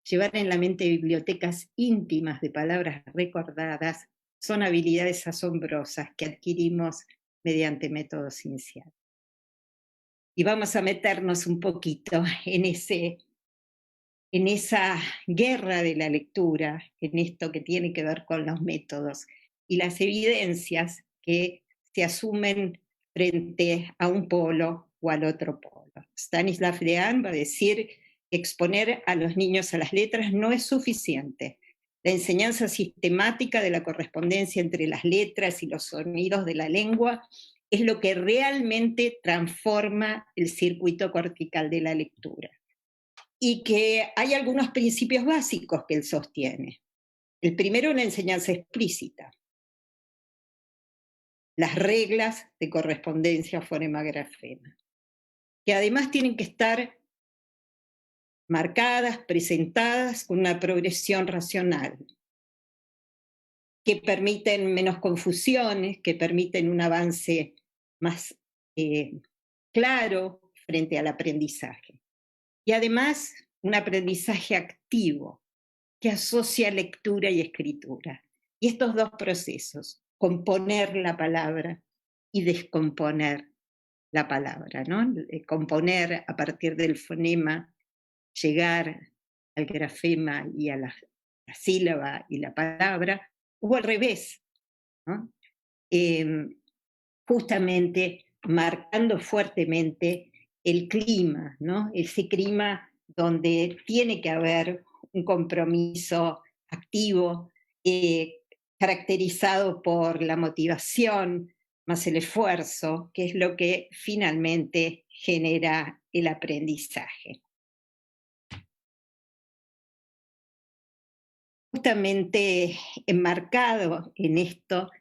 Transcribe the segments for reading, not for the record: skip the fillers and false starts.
llevar en la mente bibliotecas íntimas de palabras recordadas son habilidades asombrosas que adquirimos mediante métodos iniciales. Y vamos a meternos un poquito en esa guerra de la lectura, en esto que tiene que ver con los métodos y las evidencias que se asumen frente a un polo o al otro polo. Stanislav Lem va a decir que exponer a los niños a las letras no es suficiente. La enseñanza sistemática de la correspondencia entre las letras y los sonidos de la lengua es lo que realmente transforma el circuito cortical de la lectura. Y que hay algunos principios básicos que él sostiene. El primero, la enseñanza explícita. Las reglas de correspondencia fonema-grafema, que además tienen que estar marcadas, presentadas con una progresión racional, que permiten menos confusiones, que permiten un avance más claro frente al aprendizaje. Y además, un aprendizaje activo, que asocia lectura y escritura. Y estos dos procesos, componer la palabra y descomponer la palabra, ¿no? Componer a partir del fonema, llegar al grafema y a la sílaba y la palabra, o al revés, ¿no? Justamente marcando fuertemente el clima, ¿no? Ese clima donde tiene que haber un compromiso activo, caracterizado por la motivación más el esfuerzo, que es lo que finalmente genera el aprendizaje. Justamente enmarcado en esto,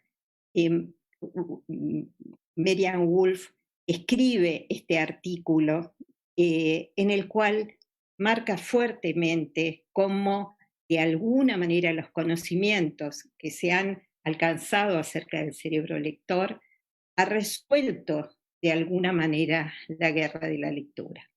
Merian Wolf escribe este artículo en el cual marca fuertemente cómo de alguna manera los conocimientos que se han alcanzado acerca del cerebro lector ha resuelto de alguna manera la guerra de la lectura.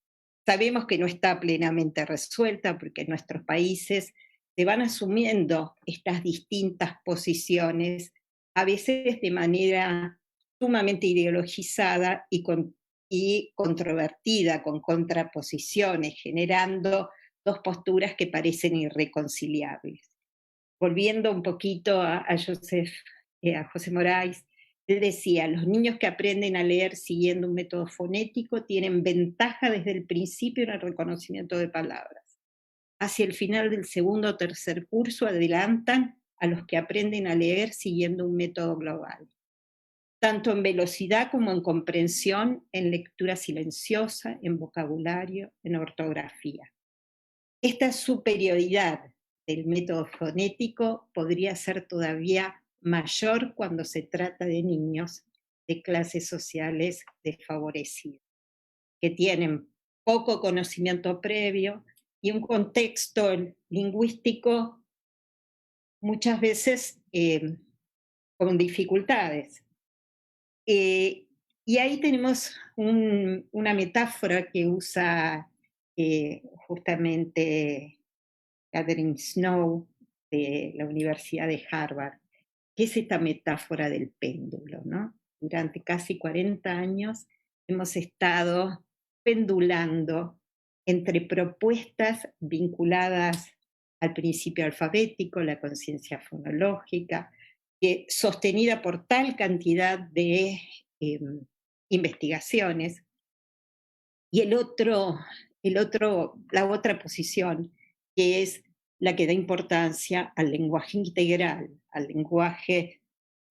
Sabemos que no está plenamente resuelta porque en nuestros países se van asumiendo estas distintas posiciones, a veces de manera sumamente ideologizada y controvertida, con contraposiciones, generando dos posturas que parecen irreconciliables. Volviendo un poquito a José Moraes, él decía, los niños que aprenden a leer siguiendo un método fonético tienen ventaja desde el principio en el reconocimiento de palabras. Hacia el final del segundo o tercer curso adelantan a los que aprenden a leer siguiendo un método global, tanto en velocidad como en comprensión, en lectura silenciosa, en vocabulario, en ortografía. Esta superioridad del método fonético podría ser todavía mayor cuando se trata de niños de clases sociales desfavorecidas, que tienen poco conocimiento previo y un contexto lingüístico muchas veces con dificultades. Y ahí tenemos una metáfora que usa justamente Catherine Snow de la Universidad de Harvard, que es esta metáfora del péndulo, ¿no? Durante casi 40 años hemos estado pendulando entre propuestas vinculadas al principio alfabético, la conciencia fonológica, sostenida por tal cantidad de investigaciones, y la otra posición, que es la que da importancia al lenguaje integral, al lenguaje,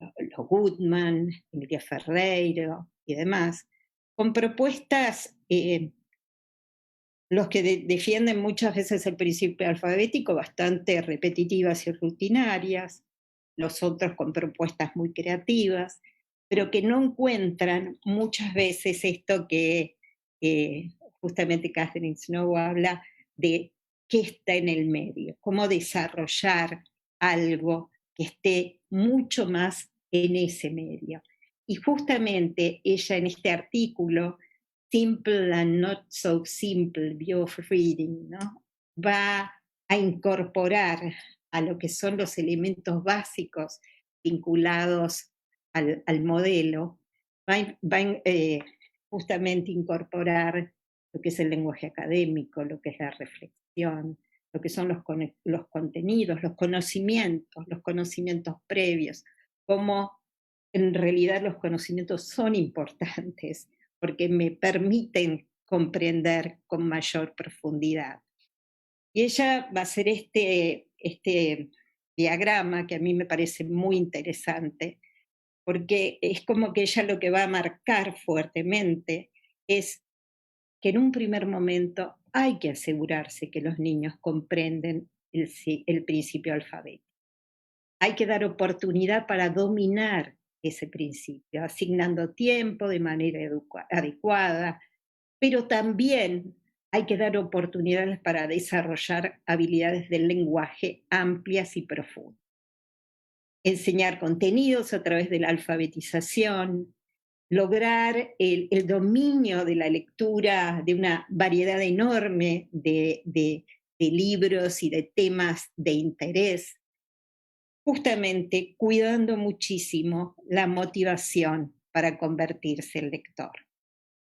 los Goodman, Emilia Ferreiro y demás, con propuestas, los que defienden muchas veces el principio alfabético bastante repetitivas y rutinarias, los otros con propuestas muy creativas, pero que no encuentran muchas veces esto que justamente Catherine Snow habla de qué está en el medio, cómo desarrollar algo que esté mucho más en ese medio. Y justamente ella en este artículo, Simple and Not So Simple, View of Reading, ¿no? Va a incorporar a lo que son los elementos básicos vinculados al modelo, justamente incorporar lo que es el lenguaje académico, lo que es la reflexión, lo que son los contenidos, los conocimientos previos, cómo en realidad los conocimientos son importantes porque me permiten comprender con mayor profundidad. Y ella va a hacer este diagrama que a mí me parece muy interesante, porque es como que ella lo que va a marcar fuertemente es que en un primer momento hay que asegurarse que los niños comprenden el principio alfabético. Hay que dar oportunidad para dominar ese principio, asignando tiempo de manera adecuada, pero también hay que dar oportunidades para desarrollar habilidades del lenguaje amplias y profundas. Enseñar contenidos a través de la alfabetización, lograr el dominio de la lectura de una variedad enorme de libros y de temas de interés, justamente cuidando muchísimo la motivación para convertirse en lector.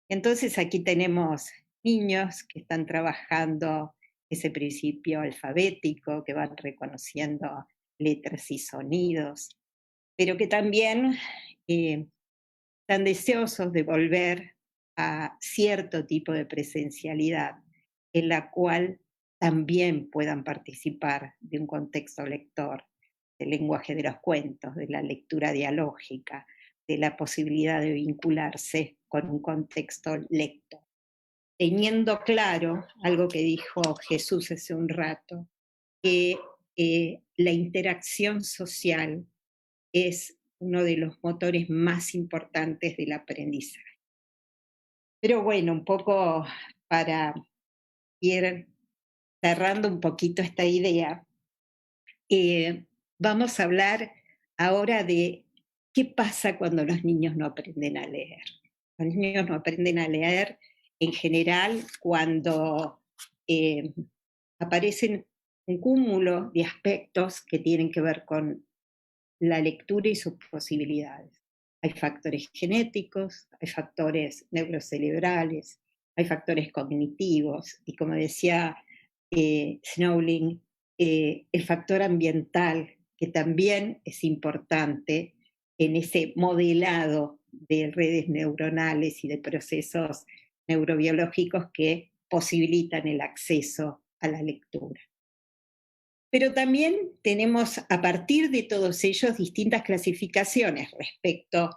Entonces aquí tenemos niños que están trabajando ese principio alfabético, que van reconociendo letras y sonidos, pero que también están deseosos de volver a cierto tipo de presencialidad en la cual también puedan participar de un contexto lector, del lenguaje de los cuentos, de la lectura dialógica, de la posibilidad de vincularse con un contexto lector. Teniendo claro algo que dijo Jesús hace un rato, que la interacción social es uno de los motores más importantes del aprendizaje. Pero bueno, un poco para ir cerrando un poquito esta idea, vamos a hablar ahora de qué pasa cuando los niños no aprenden a leer. Los niños no aprenden a leer en general cuando eh, aparecen un cúmulo de aspectos que tienen que ver con la lectura y sus posibilidades. Hay factores genéticos, hay factores neurocerebrales, hay factores cognitivos y como decía Snowling, el factor ambiental, que también es importante en ese modelado de redes neuronales y de procesos neurobiológicos que posibilitan el acceso a la lectura. Pero también tenemos a partir de todos ellos distintas clasificaciones respecto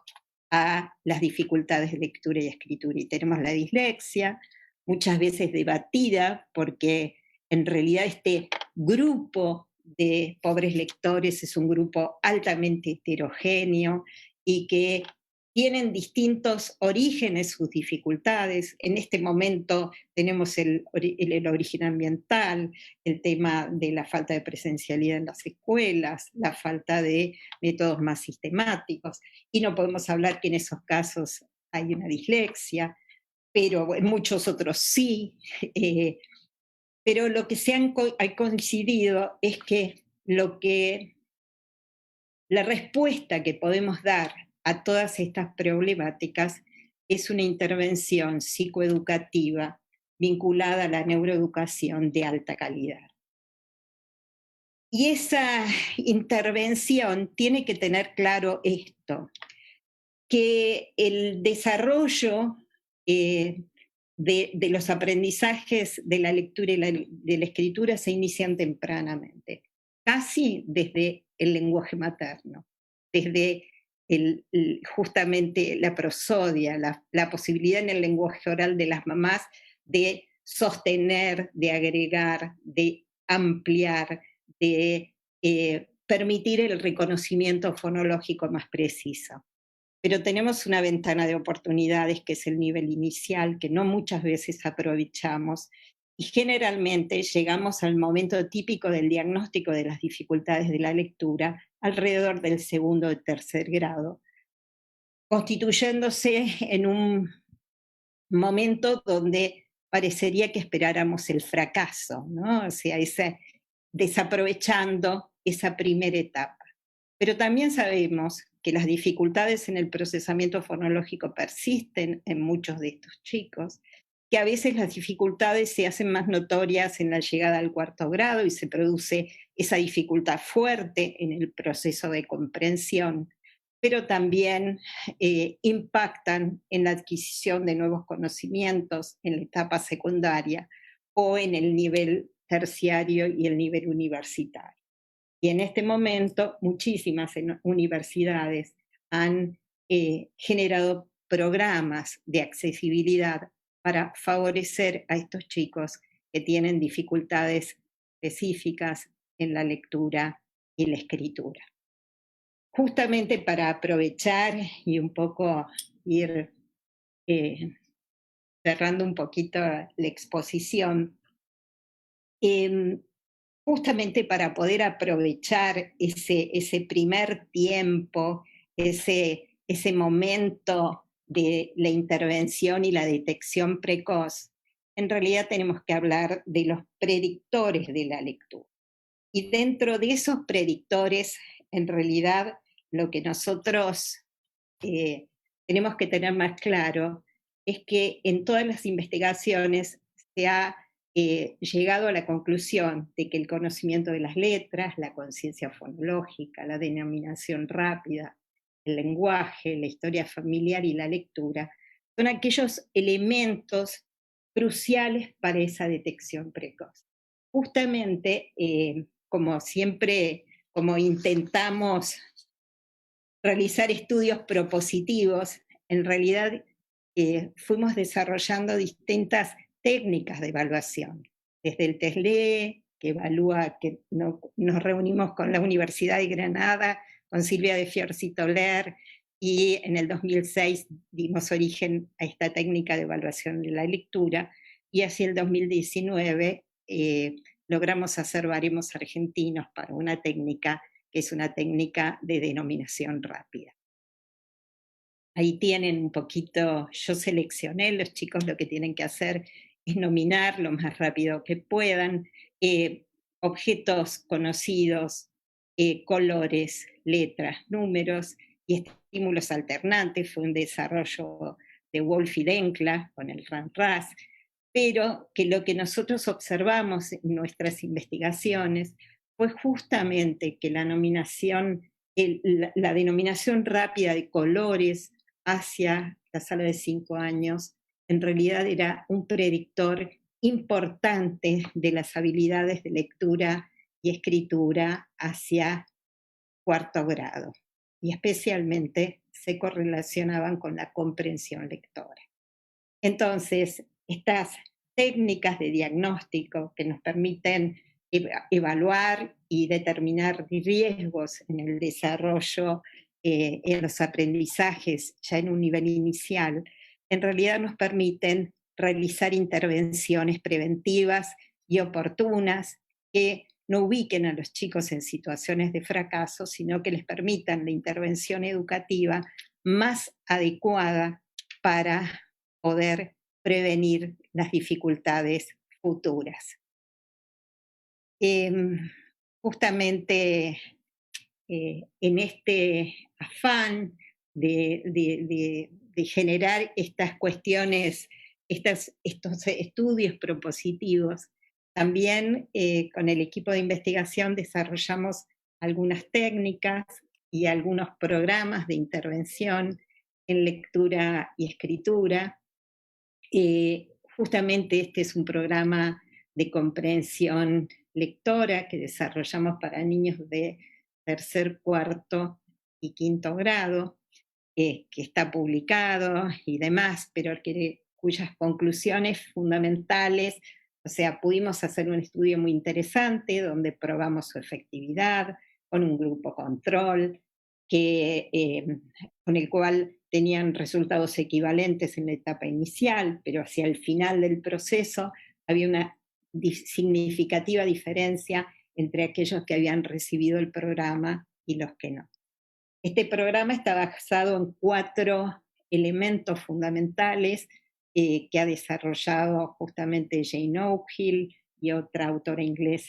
a las dificultades de lectura y escritura. Y tenemos la dislexia, muchas veces debatida, porque en realidad este grupo de pobres lectores es un grupo altamente heterogéneo y que tienen distintos orígenes sus dificultades. En este momento tenemos el origen ambiental, el tema de la falta de presencialidad en las escuelas, la falta de métodos más sistemáticos, y no podemos hablar que en esos casos hay una dislexia, pero en muchos otros sí. Pero lo que ha coincidido es que la respuesta que podemos dar a todas estas problemáticas es una intervención psicoeducativa vinculada a la neuroeducación de alta calidad. Y esa intervención tiene que tener claro esto, que el desarrollo de los aprendizajes de la lectura y de la escritura se inician tempranamente, casi desde el lenguaje materno, desde justamente la prosodia, la posibilidad en el lenguaje oral de las mamás de sostener, de agregar, de ampliar, de permitir el reconocimiento fonológico más preciso. Pero tenemos una ventana de oportunidades que es el nivel inicial, que no muchas veces aprovechamos, y generalmente llegamos al momento típico del diagnóstico de las dificultades de la lectura alrededor del segundo o tercer grado, constituyéndose en un momento donde parecería que esperáramos el fracaso, ¿no? O sea, desaprovechando esa primera etapa. Pero también sabemos que las dificultades en el procesamiento fonológico persisten en muchos de estos chicos, que a veces las dificultades se hacen más notorias en la llegada al cuarto grado y se produce esa dificultad fuerte en el proceso de comprensión, pero también impactan en la adquisición de nuevos conocimientos en la etapa secundaria o en el nivel terciario y el nivel universitario. Y en este momento muchísimas universidades han generado programas de accesibilidad para favorecer a estos chicos que tienen dificultades específicas en la lectura y la escritura. Justamente para aprovechar y un poco ir cerrando un poquito la exposición, justamente para poder aprovechar ese primer tiempo, ese momento de la intervención y la detección precoz, en realidad tenemos que hablar de los predictores de la lectura. Y dentro de esos predictores, en realidad, lo que nosotros tenemos que tener más claro es que en todas las investigaciones se ha llegado a la conclusión de que el conocimiento de las letras, la conciencia fonológica, la denominación rápida, el lenguaje, la historia familiar y la lectura son aquellos elementos cruciales para esa detección precoz. Justamente, como siempre, como intentamos realizar estudios propositivos, en realidad fuimos desarrollando distintas técnicas de evaluación, desde el TESLE, que evalúa, que nos reunimos con la Universidad de Granada, con Silvia de Fiorcitoler, y en el 2006 dimos origen a esta técnica de evaluación de la lectura, y hacia el 2019 logramos hacer baremos argentinos para una técnica que es una técnica de denominación rápida. Ahí tienen un poquito, yo seleccioné, los chicos lo que tienen que hacer es nominar lo más rápido que puedan objetos conocidos, colores, letras, números y estímulos alternantes. Fue un desarrollo de Wolf y Denkla con el RANRAS, pero que lo que nosotros observamos en nuestras investigaciones fue justamente que la denominación rápida de colores hacia la sala de 5 años en realidad era un predictor importante de las habilidades de lectura y escritura hacia cuarto grado, y especialmente se correlacionaban con la comprensión lectora. Entonces, estas técnicas de diagnóstico que nos permiten evaluar y determinar riesgos en el desarrollo, en los aprendizajes ya en un nivel inicial, en realidad nos permiten realizar intervenciones preventivas y oportunas que no ubiquen a los chicos en situaciones de fracaso, sino que les permitan la intervención educativa más adecuada para poder prevenir las dificultades futuras. Justamente en este afán de generar estas cuestiones, estos estudios propositivos, también con el equipo de investigación desarrollamos algunas técnicas y algunos programas de intervención en lectura y escritura. Justamente este es un programa de comprensión lectora que desarrollamos para niños de tercer, cuarto y quinto grado, que está publicado y demás, pero cuyas conclusiones fundamentales, o sea, pudimos hacer un estudio muy interesante donde probamos su efectividad con un grupo control, con el cual tenían resultados equivalentes en la etapa inicial, pero hacia el final del proceso había una significativa diferencia entre aquellos que habían recibido el programa y los que no. Este programa está basado en 4 elementos fundamentales que ha desarrollado justamente Jane Oakhill y otra autora inglesa